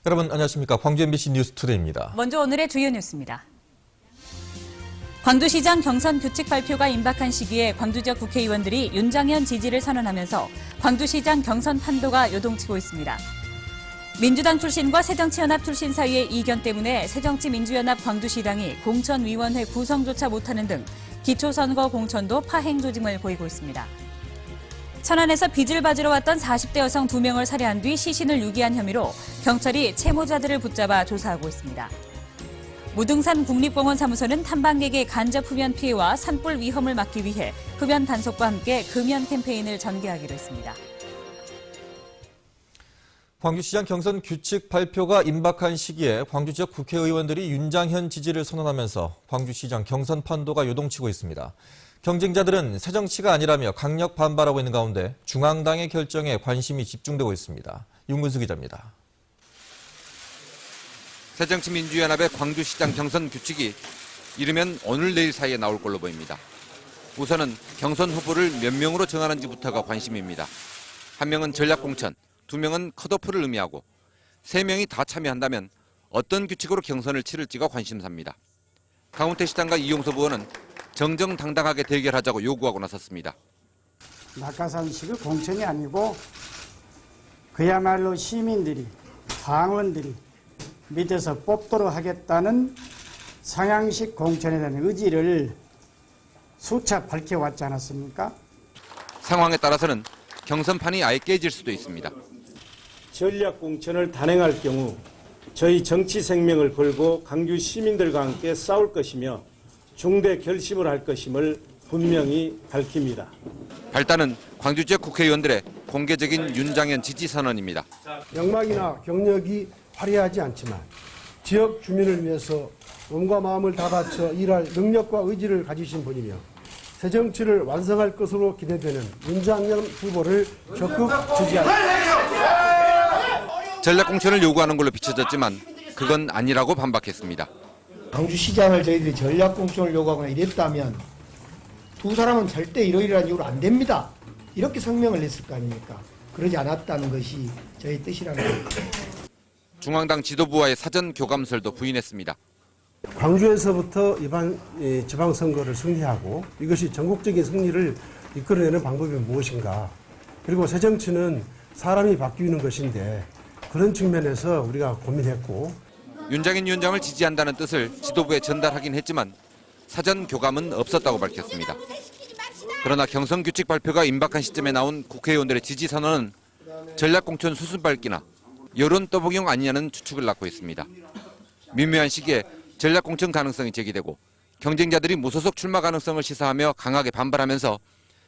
여러분 안녕하십니까. 광주 MBC 뉴스투데이입니다. 먼저 오늘의 주요 뉴스입니다. 광주시장 경선 규칙 발표가 임박한 시기에 광주 지역 국회의원들이 윤장현 지지를 선언하면서 광주시장 경선 판도가 요동치고 있습니다. 민주당 출신과 새정치연합 출신 사이의 이견 때문에 새정치민주연합 광주시당이 공천위원회 구성조차 못하는 등 기초선거 공천도 파행 조짐을 보이고 있습니다. 천안에서 빚을 받으러 왔던 40대 여성 2명을 살해한 뒤 시신을 유기한 혐의로 경찰이 채무자들을 붙잡아 조사하고 있습니다. 무등산 국립공원 사무소는 탐방객의 간접 흡연 피해와 산불 위험을 막기 위해 흡연 단속과 함께 금연 캠페인을 전개하기로 했습니다. 광주시장 경선 규칙 발표가 임박한 시기에 광주 지역 국회의원들이 윤장현 지지를 선언하면서 광주시장 경선 판도가 요동치고 있습니다. 경쟁자들은 새정치가 아니라며 강력 반발하고 있는 가운데 중앙당의 결정에 관심이 집중되고 있습니다. 윤근수 기자입니다. 새정치민주연합의 광주시장 경선 규칙이 이르면 오늘 내일 사이에 나올 걸로 보입니다. 우선은 경선 후보를 몇 명으로 정하는지부터가 관심입니다. 한 명은 전략공천, 2명은 컷오프를 의미하고 3명이 다 참여한다면 어떤 규칙으로 경선을 치를지가 관심사입니다. 강훈태 시장과 이용섭 의원은 정정당당하게 대결하자고 요구하고 나섰습니다. 낙하산식의 공천이 아니고 그야말로 시민들이, 당원들이 밑에서 뽑도록 하겠다는 상향식 공천에 대한 의지를 수차 밝혀왔지 않았습니까? 상황에 따라서는 경선판이 아예 깨질 수도 있습니다. 전략 공천을 단행할 경우 저희 정치 생명을 걸고 광주 시민들과 함께 싸울 것이며 중대 결심을 할 것임을 분명히 밝힙니다. 발단은 광주 지역 국회의원들의 공개적인 윤장현 지지 선언입니다. 영막이나 경력이 화려하지 않지만 지역 주민을 위해서 몸과 마음을 다 바쳐 일할 능력과 의지를 가지신 분이며 새정치를 완성할 것으로 기대되는 윤장현 후보를 적극 지지합니다. 전략공천을 요구하는 걸로 비춰졌지만 그건 아니라고 반박했습니다. 광주시장을 저희들이 전략공천을 요구하거나 이랬다면 두 사람은 절대 이러이러한 이유로 안 됩니다. 이렇게 성명을 냈을 거 아닙니까? 그러지 않았다는 것이 저희 뜻이라는 겁니다. 중앙당 지도부와의 사전 교감설도 부인했습니다. 광주에서부터 이번 지방선거를 승리하고 이것이 전국적인 승리를 이끌어내는 방법이 무엇인가. 그리고 새정치는 사람이 바뀌는 것인데 그런 측면에서 우리가 고민했고 윤장현 위원장을 지지한다는 뜻을 지도부에 전달하긴 했지만 사전 교감은 없었다고 밝혔습니다. 그러나 경선 규칙 발표가 임박한 시점에 나온 국회의원들의 지지 선언은 전략공천 수순밟기나 여론 떠복용 아니냐는 추측을 낳고 있습니다. 미묘한 시기에 전략공천 가능성이 제기되고 경쟁자들이 무소속 출마 가능성을 시사하며 강하게 반발하면서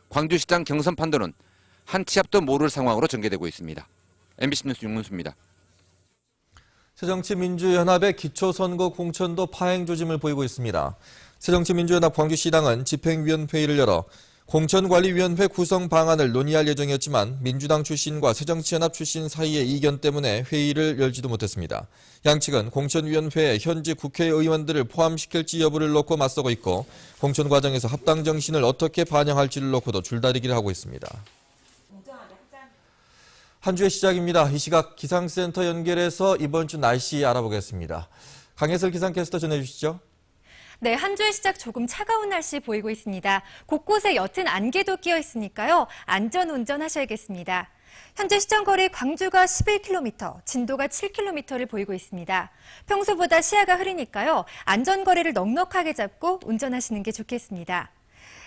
광주시장 경선 판도는 한 치 앞도 모를 상황으로 전개되고 있습니다. MBC 뉴스 윤문수입니다. 새정치민주연합의 기초선거 공천도 파행 조짐을 보이고 있습니다. 새정치민주연합 광주시당은 집행위원회의를 열어 공천관리위원회 구성 방안을 논의할 예정이었지만 민주당 출신과 새정치연합 출신 사이의 이견 때문에 회의를 열지도 못했습니다. 양측은 공천위원회에 현직 국회의원들을 포함시킬지 여부를 놓고 맞서고 있고 공천 과정에서 합당 정신을 어떻게 반영할지를 놓고도 줄다리기를 하고 있습니다. 한 주의 시작입니다. 이 시각 기상센터 연결해서 이번 주 날씨 알아보겠습니다. 강혜슬 기상캐스터 전해주시죠. 네, 한 주의 시작 조금 차가운 날씨 보이고 있습니다. 곳곳에 옅은 안개도 끼어 있으니까요. 안전 운전하셔야겠습니다. 현재 시정거리 광주가 11km, 진도가 7km를 보이고 있습니다. 평소보다 시야가 흐리니까요. 안전거리를 넉넉하게 잡고 운전하시는 게 좋겠습니다.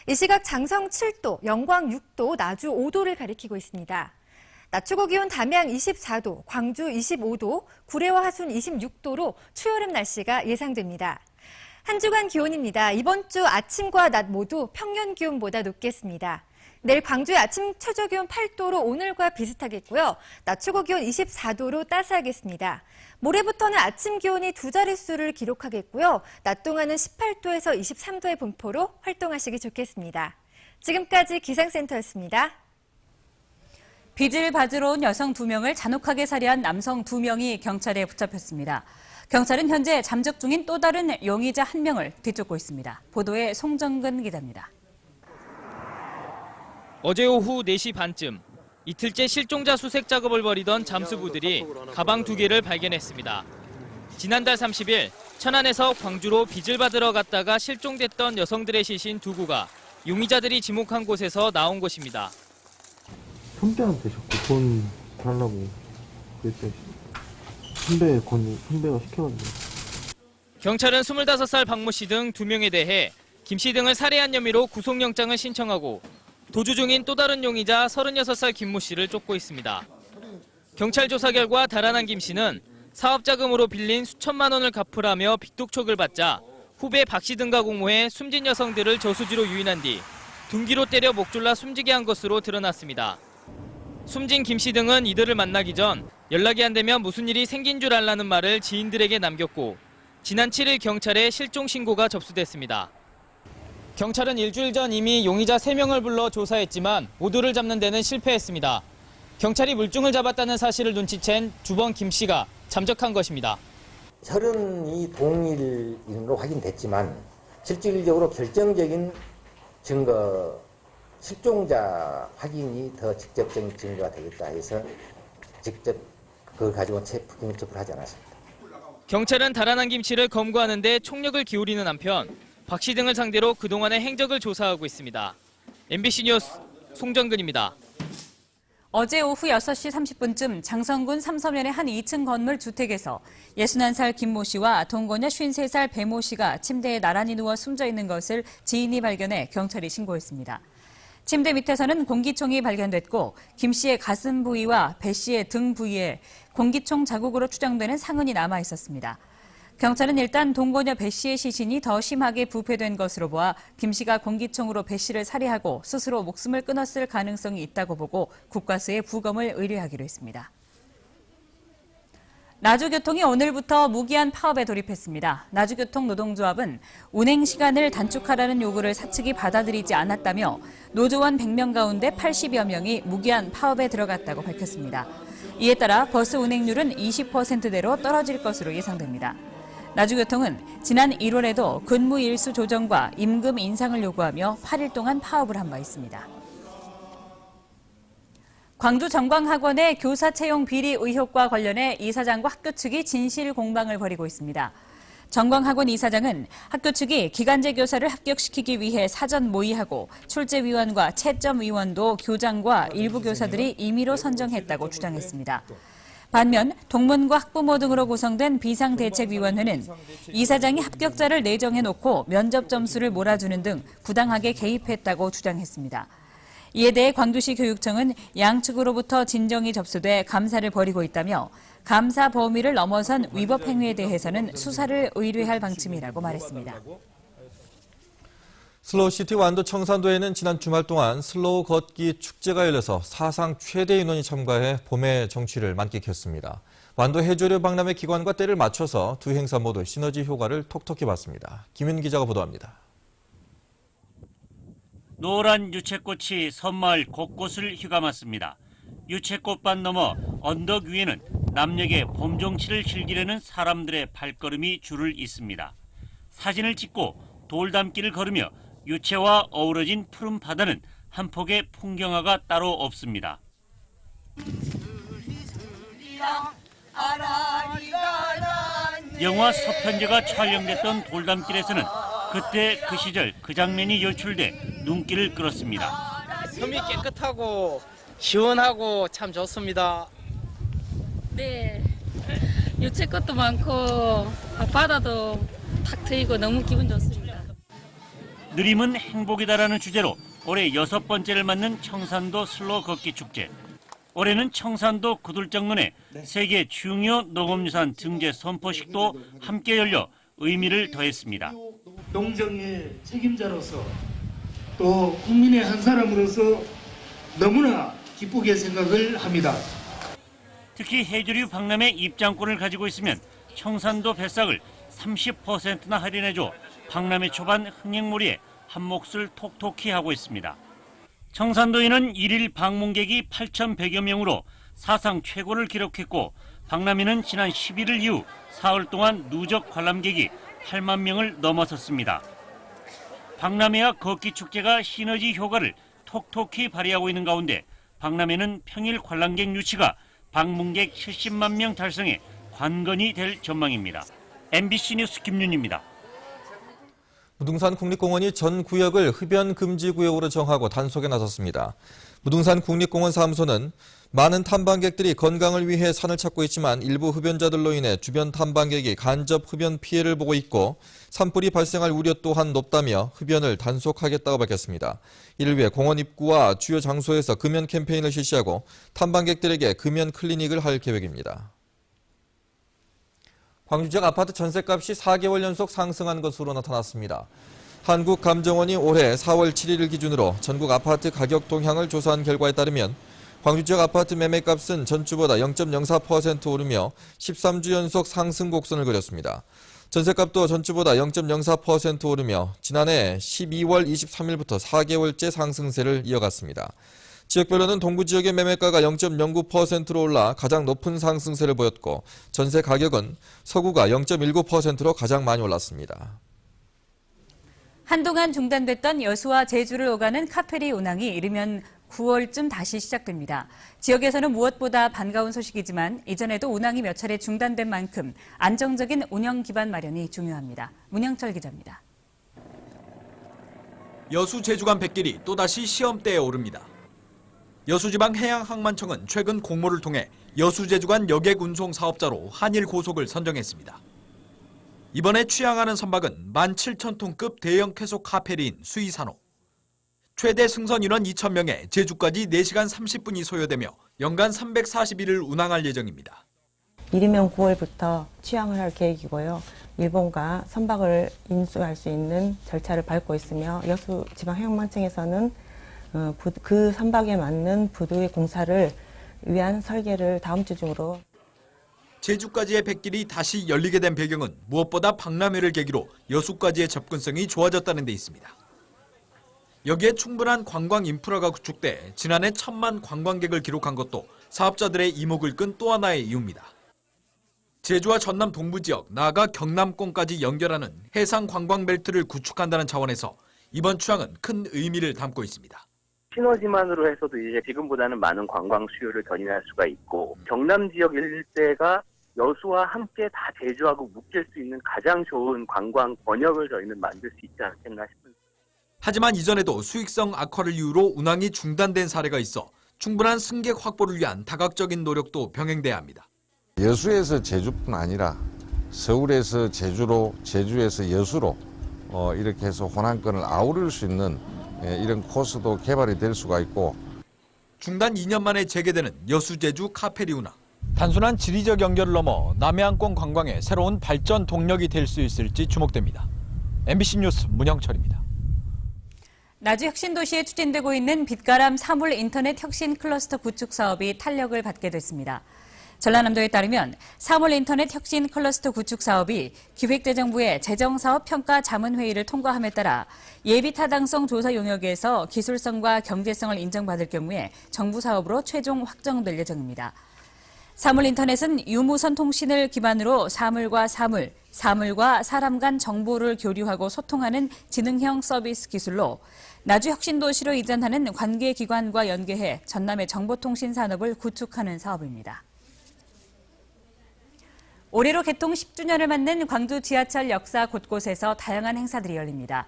이 시각 장성 7도, 영광 6도, 나주 5도를 가리키고 있습니다. 낮 최고 기온 담양 24도, 광주 25도, 구례와 하순 26도로 추여름 날씨가 예상됩니다. 한 주간 기온입니다. 이번 주 아침과 낮 모두 평년 기온보다 높겠습니다. 내일 광주의 아침 최저 기온 8도로 오늘과 비슷하겠고요. 낮 최고 기온 24도로 따스하겠습니다. 모레부터는 아침 기온이 두 자릿수를 기록하겠고요. 낮 동안은 18도에서 23도의 분포로 활동하시기 좋겠습니다. 지금까지 기상센터였습니다. 빚을 받으러 온 여성 2명을 잔혹하게 살해한 남성 2명이 경찰에 붙잡혔습니다. 경찰은 현재 잠적 중인 또 다른 용의자 1명을 뒤쫓고 있습니다. 보도에 송정근 기자입니다. 어제 오후 4시 반쯤 이틀째 실종자 수색 작업을 벌이던 잠수부들이 가방 2개를 발견했습니다. 지난달 30일 천안에서 광주로 빚을 받으러 갔다가 실종됐던 여성들의 시신 2구가 용의자들이 지목한 곳에서 나온 것입니다. 선배한테 자꾸 돈 달라고 그랬더니 선배가 시켜가지고. 경찰은 25살 박모 씨 등 2명에 대해 김 씨 등을 살해한 혐의로 구속영장을 신청하고 도주 중인 또 다른 용의자 36살 김모 씨를 쫓고 있습니다. 경찰 조사 결과 달아난 김 씨는 사업자금으로 빌린 수천만 원을 갚으라며 빚독촉을 받자 후배 박 씨 등과 공모해 숨진 여성들을 저수지로 유인한 뒤 둔기로 때려 목 졸라 숨지게 한 것으로 드러났습니다. 숨진 김 씨 등은 이들을 만나기 전 연락이 안 되면 무슨 일이 생긴 줄 알라는 말을 지인들에게 남겼고 지난 7일 경찰에 실종 신고가 접수됐습니다. 경찰은 일주일 전 이미 용의자 3명을 불러 조사했지만 모두를 잡는 데는 실패했습니다. 경찰이 물증을 잡았다는 사실을 눈치챈 주범 김 씨가 잠적한 것입니다. 혈흔이 동일인으로 확인됐지만 실질적으로 결정적인 증거, 실종자 확인이 더 직접적인 증거가 되겠다 해서 직접 그걸 가지고 구속을 하지 않았습니다. 경찰은 달아난 김 씨를 검거하는 데 총력을 기울이는 한편 박 씨 등을 상대로 그동안의 행적을 조사하고 있습니다. MBC 뉴스 송정근입니다. 어제 오후 6시 30분쯤 장성군 삼서면의 한 2층 건물 주택에서 61살 김모 씨와 동거녀 53살 배모 씨가 침대에 나란히 누워 숨져 있는 것을 지인이 발견해 경찰이 신고했습니다. 침대 밑에서는 공기총이 발견됐고 김 씨의 가슴 부위와 배 씨의 등 부위에 공기총 자국으로 추정되는 상흔이 남아 있었습니다. 경찰은 일단 동거녀 배 씨의 시신이 더 심하게 부패된 것으로 보아 김 씨가 공기총으로 배 씨를 살해하고 스스로 목숨을 끊었을 가능성이 있다고 보고 국과수에 부검을 의뢰하기로 했습니다. 나주교통이 오늘부터 무기한 파업에 돌입했습니다. 나주교통 노동조합은 운행 시간을 단축하라는 요구를 사측이 받아들이지 않았다며 노조원 100명 가운데 80여 명이 무기한 파업에 들어갔다고 밝혔습니다. 이에 따라 버스 운행률은 20%대로 떨어질 것으로 예상됩니다. 나주교통은 지난 1월에도 근무 일수 조정과 임금 인상을 요구하며 8일 동안 파업을 한 바 있습니다. 광주 정광학원의 교사 채용 비리 의혹과 관련해 이사장과 학교 측이 진실 공방을 벌이고 있습니다. 정광학원 이사장은 학교 측이 기간제 교사를 합격시키기 위해 사전 모의하고 출제위원과 채점위원도 교장과 일부 교사들이 임의로 선정했다고 주장했습니다. 반면 동문과 학부모 등으로 구성된 비상대책위원회는 이사장이 합격자를 내정해놓고 면접 점수를 몰아주는 등 부당하게 개입했다고 주장했습니다. 이에 대해 광주시 교육청은 양측으로부터 진정이 접수돼 감사를 벌이고 있다며 감사 범위를 넘어선 위법 행위에 대해서는 수사를 의뢰할 방침이라고 말했습니다. 슬로우시티 완도 청산도에는 지난 주말 동안 슬로우 걷기 축제가 열려서 사상 최대 인원이 참가해 봄의 정취를 만끽했습니다. 완도 해조류 박람회 기관과 때를 맞춰서 두 행사 모두 시너지 효과를 톡톡히 봤습니다. 김윤 기자가 보도합니다. 노란 유채꽃이 섬마을 곳곳을 휘감았습니다. 유채꽃밭 너머 언덕 위에는 남녘의 봄정치를 즐기려는 사람들의 발걸음이 줄을 잇습니다. 사진을 찍고 돌담길을 걸으며 유채와 어우러진 푸른 바다는 한 폭의 풍경화가 따로 없습니다. 영화 서편제가 촬영됐던 돌담길에서는 그때 그 시절 그 장면이 연출돼 눈길을 끌었습니다. 섬이 깨끗하고 시원하고 참 좋습니다. 네, 유채꽃도 많고 바다도 탁 트이고 너무 기분 좋습니다. 느림은 행복이다라는 주제로 올해 6번째를 맞는 청산도 슬로우 걷기 축제. 올해는 청산도 구들정론에 세계 중요 농업유산 등재 선포식도 함께 열려 의미를 더했습니다. 농정의 책임자로서 또 국민의 한 사람으로서 너무나 기쁘게 생각을 합니다. 특히 해조류 박람회 입장권을 가지고 있으면 청산도 뱃삭을 30%나 할인해줘 박람회 초반 흥행몰이에 한 몫을 톡톡히 하고 있습니다. 청산도에는 1일 방문객이 8,100여 명으로 사상 최고를 기록했고 박람회는 지난 11일 이후 사흘 동안 누적 관람객이 8만 명을 넘어섰습니다. 박람회와 걷기 축제가 시너지 효과를 톡톡히 발휘하고 있는 가운데 박람회는 평일 관람객 유치가 방문객 70만 명 달성에 관건이 될 전망입니다. MBC 뉴스 김윤입니다. 무등산 국립공원이 전 구역을 흡연 금지 구역으로 정하고 단속에 나섰습니다. 무등산 국립공원 사무소는 많은 탐방객들이 건강을 위해 산을 찾고 있지만 일부 흡연자들로 인해 주변 탐방객이 간접 흡연 피해를 보고 있고 산불이 발생할 우려 또한 높다며 흡연을 단속하겠다고 밝혔습니다. 이를 위해 공원 입구와 주요 장소에서 금연 캠페인을 실시하고 탐방객들에게 금연 클리닉을 할 계획입니다. 광주 지역 아파트 전셋값이 4개월 연속 상승한 것으로 나타났습니다. 한국감정원이 올해 4월 7일을 기준으로 전국 아파트 가격 동향을 조사한 결과에 따르면 광주 지역 아파트 매매값은 전주보다 0.04% 오르며 13주 연속 상승 곡선을 그렸습니다. 전셋값도 전주보다 0.04% 오르며 지난해 12월 23일부터 4개월째 상승세를 이어갔습니다. 지역별로는 동구 지역의 매매가가 0.09%로 올라 가장 높은 상승세를 보였고 전세 가격은 서구가 0.19%로 가장 많이 올랐습니다. 한동안 중단됐던 여수와 제주를 오가는 카페리 운항이 이르면 9월쯤 다시 시작됩니다. 지역에서는 무엇보다 반가운 소식이지만 이전에도 운항이 몇 차례 중단된 만큼 안정적인 운영 기반 마련이 중요합니다. 문영철 기자입니다. 여수 제주 간 뱃길이 또다시 시험대에 오릅니다. 여수지방해양항만청은 최근 공모를 통해 여수 제주 간 여객 운송 사업자로 한일 고속을 선정했습니다. 이번에 취항하는 선박은 17,000톤급 대형 쾌속 카페리인 수이산호. 최대 승선 인원 2,000명에 제주까지 4시간 30분이 소요되며 연간 340일을 운항할 예정입니다. 이르면 9월부터 취항을 할 계획이고요. 일본과 선박을 인수할 수 있는 절차를 밟고 있으며 여수지방해양망청에서는 그 선박에 맞는 부두의 공사를 위한 설계를 다음 주 중으로. 제주까지의 뱃길이 다시 열리게 된 배경은 무엇보다 박람회를 계기로 여수까지의 접근성이 좋아졌다는 데 있습니다. 여기에 충분한 관광 인프라가 구축돼 지난해 1,000만 관광객을 기록한 것도 사업자들의 이목을 끈 또 하나의 이유입니다. 제주와 전남 동부 지역, 나아가 경남권까지 연결하는 해상 관광 벨트를 구축한다는 차원에서 이번 취항은 큰 의미를 담고 있습니다. 시너지만으로 해서도 이제 지금보다는 많은 관광 수요를 견인할 수가 있고 경남 지역 일대가 여수와 함께 다 제주하고 묶일 수 있는 가장 좋은 관광 번역을 저희는 만들 수 있지 않겠나 싶습니다. 하지만 이전에도 수익성 악화를 이유로 운항이 중단된 사례가 있어 충분한 승객 확보를 위한 다각적인 노력도 병행돼야 합니다. 여수에서 제주뿐 아니라 서울에서 제주로, 제주에서 여수로 이렇게 해서 호남권을 아우를 수 있는 이런 코스도 개발이 될 수가 있고. 중단 2년 만에 재개되는 여수 제주 카페리 운항. 단순한 지리적 연결을 넘어 남해안권 관광의 새로운 발전 동력이 될 수 있을지 주목됩니다. MBC 뉴스 문영철입니다. 나주 혁신도시에 추진되고 있는 빛가람 사물 인터넷 혁신 클러스터 구축 사업이 탄력을 받게 됐습니다. 전라남도에 따르면 사물 인터넷 혁신 클러스터 구축 사업이 기획재정부의 재정사업평가자문회의를 통과함에 따라 예비타당성 조사 용역에서 기술성과 경제성을 인정받을 경우에 정부 사업으로 최종 확정될 예정입니다. 사물 인터넷은 유무선 통신을 기반으로 사물과 사물, 사물과 사람 간 정보를 교류하고 소통하는 지능형 서비스 기술로 나주 혁신도시로 이전하는 관계기관과 연계해 전남의 정보통신 산업을 구축하는 사업입니다. 올해로 개통 10주년을 맞는 광주 지하철 역사 곳곳에서 다양한 행사들이 열립니다.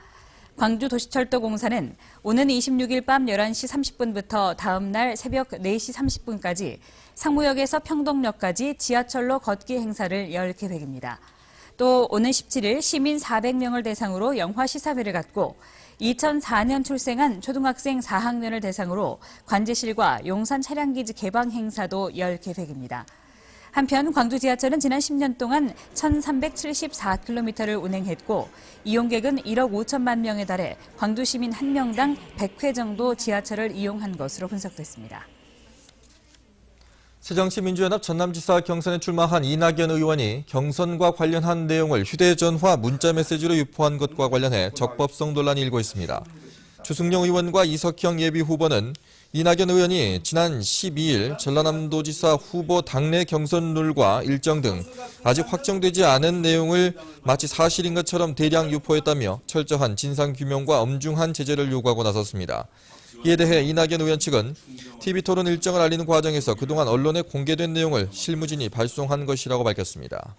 광주도시철도공사는 오는 26일 밤 11시 30분부터 다음 날 새벽 4시 30분까지 상무역에서 평동역까지 지하철로 걷기 행사를 열 계획입니다. 또 오는 17일 시민 400명을 대상으로 영화 시사회를 갖고 2004년 출생한 초등학생 4학년을 대상으로 관제실과 용산 차량기지 개방 행사도 열 계획입니다. 한편 광주 지하철은 지난 10년 동안 1,374km를 운행했고 이용객은 1억 5천만 명에 달해 광주 시민 1명당 100회 정도 지하철을 이용한 것으로 분석됐습니다. 새정치민주연합 전남지사 경선에 출마한 이낙연 의원이 경선과 관련한 내용을 휴대전화 문자메시지로 유포한 것과 관련해 적법성 논란이 일고 있습니다. 주승용 의원과 이석형 예비후보는 이낙연 의원이 지난 12일 전라남도지사 후보 당내 경선 룰과 일정 등 아직 확정되지 않은 내용을 마치 사실인 것처럼 대량 유포했다며 철저한 진상규명과 엄중한 제재를 요구하고 나섰습니다. 이에 대해 이낙연 의원 측은 TV토론 일정을 알리는 과정에서 그동안 언론에 공개된 내용을 실무진이 발송한 것이라고 밝혔습니다.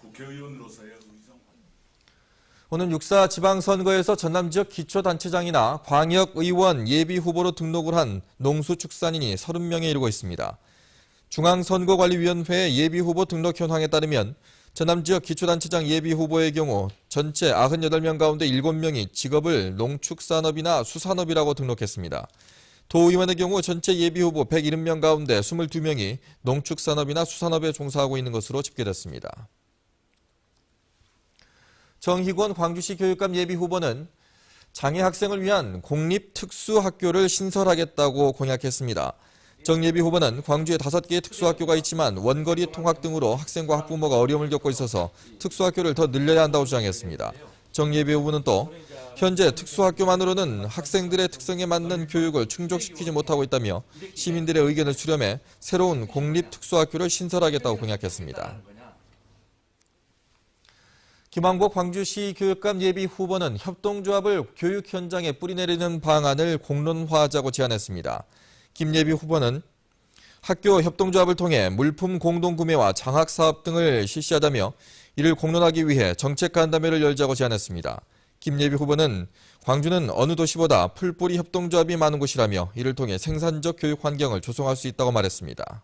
오는 6.4 지방선거에서 전남 지역 기초단체장이나 광역의원 예비후보로 등록을 한 농수축산인이 30명에 이르고 있습니다. 중앙선거관리위원회 예비후보 등록 현황에 따르면 전남 지역 기초단체장 예비후보의 경우 전체 98명 가운데 7명이 직업을 농축산업이나 수산업이라고 등록했습니다. 도의원의 경우 전체 예비후보 170명 가운데 22명이 농축산업이나 수산업에 종사하고 있는 것으로 집계됐습니다. 정희권 광주시 교육감 예비후보는 장애 학생을 위한 공립특수학교를 신설하겠다고 공약했습니다. 정 예비후보는 광주에 5개의 특수학교가 있지만 원거리 통학 등으로 학생과 학부모가 어려움을 겪고 있어서 특수학교를 더 늘려야 한다고 주장했습니다. 정 예비후보는 또 현재 특수학교만으로는 학생들의 특성에 맞는 교육을 충족시키지 못하고 있다며 시민들의 의견을 수렴해 새로운 공립특수학교를 신설하겠다고 공약했습니다. 김왕복 광주시 교육감 예비후보는 협동조합을 교육 현장에 뿌리내리는 방안을 공론화하자고 제안했습니다. 김 예비후보는 학교 협동조합을 통해 물품 공동구매와 장학사업 등을 실시하자며 이를 공론하기 위해 정책간담회를 열자고 제안했습니다. 김 예비후보는 광주는 어느 도시보다 풀뿌리 협동조합이 많은 곳이라며 이를 통해 생산적 교육 환경을 조성할 수 있다고 말했습니다.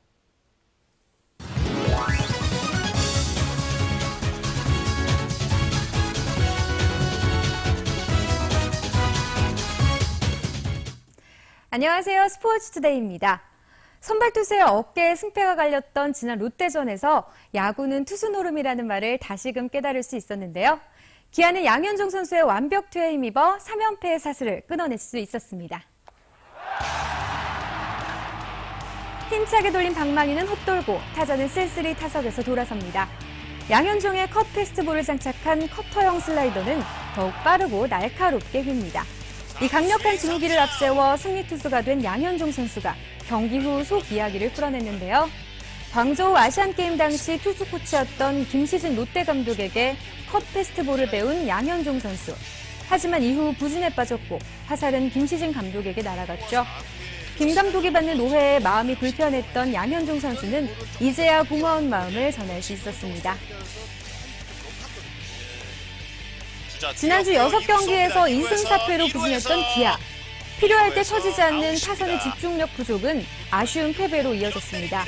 안녕하세요. 스포츠투데이입니다. 선발 투수의 어깨에 승패가 갈렸던 지난 롯데전에서 야구는 투수 노름이라는 말을 다시금 깨달을 수 있었는데요. 기아는 양현종 선수의 완벽 투에 힘입어 3연패의 사슬을 끊어낼 수 있었습니다. 힘차게 돌린 방망이는 헛돌고 타자는 쓸쓸히 타석에서 돌아섭니다. 양현종의 컷 패스트볼을 장착한 커터형 슬라이더는 더욱 빠르고 날카롭게 휩니다. 이 강력한 진호기를 앞세워 승리 투수가 된 양현종 선수가 경기 후 속 이야기를 풀어냈는데요. 광저우 아시안게임 당시 투수 코치였던 김시진 롯데 감독에게 컷 패스트볼을 배운 양현종 선수. 하지만 이후 부진에 빠졌고 화살은 김시진 감독에게 날아갔죠. 김 감독이 받는 오해에 마음이 불편했던 양현종 선수는 이제야 고마운 마음을 전할 수 있었습니다. 지난주 6경기에서 2승 4패로 부진했던 기아. 필요할 때 터지지 않는 타선의 집중력 부족은 아쉬운 패배로 이어졌습니다.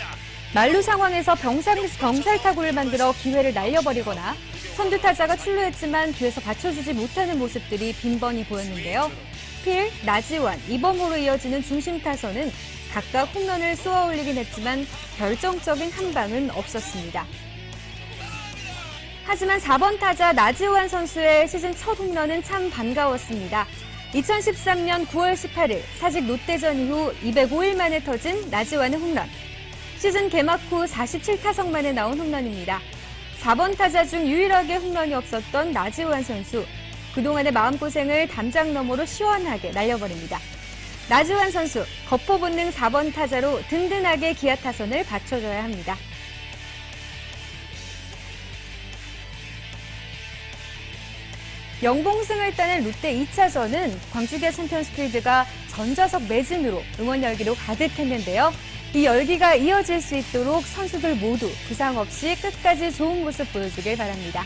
만루 상황에서 병살타구를 만들어 기회를 날려버리거나 선두 타자가 출루했지만 뒤에서 받쳐주지 못하는 모습들이 빈번히 보였는데요. 필, 나지완, 이범호로 이어지는 중심 타선은 각각 홈런을 쏘아 올리긴 했지만 결정적인 한 방은 없었습니다. 하지만 4번 타자 나지완 선수의 시즌 첫 홈런은 참 반가웠습니다. 2013년 9월 18일 사직 롯데전 이후 205일 만에 터진 나지완의 홈런. 시즌 개막 후 47타석 만에 나온 홈런입니다. 4번 타자 중 유일하게 홈런이 없었던 나지완 선수. 그동안의 마음고생을 담장 너머로 시원하게 날려버립니다. 나지완 선수, 거포 본능 4번 타자로 든든하게 기아 타선을 받쳐줘야 합니다. 영봉승을 따낸 롯데 2차전은 광주기아 챔피언스필드가 전자석 매진으로 응원 열기로 가득했는데요. 이 열기가 이어질 수 있도록 선수들 모두 부상 없이 끝까지 좋은 모습 보여주길 바랍니다.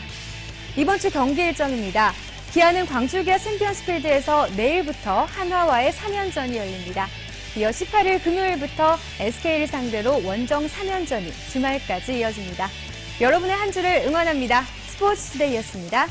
이번 주 경기 일정입니다. 기아는 광주기아 챔피언스필드에서 내일부터 한화와의 3연전이 열립니다. 이어 18일 금요일부터 SK를 상대로 원정 3연전이 주말까지 이어집니다. 여러분의 한 주를 응원합니다. 스포츠투데이였습니다.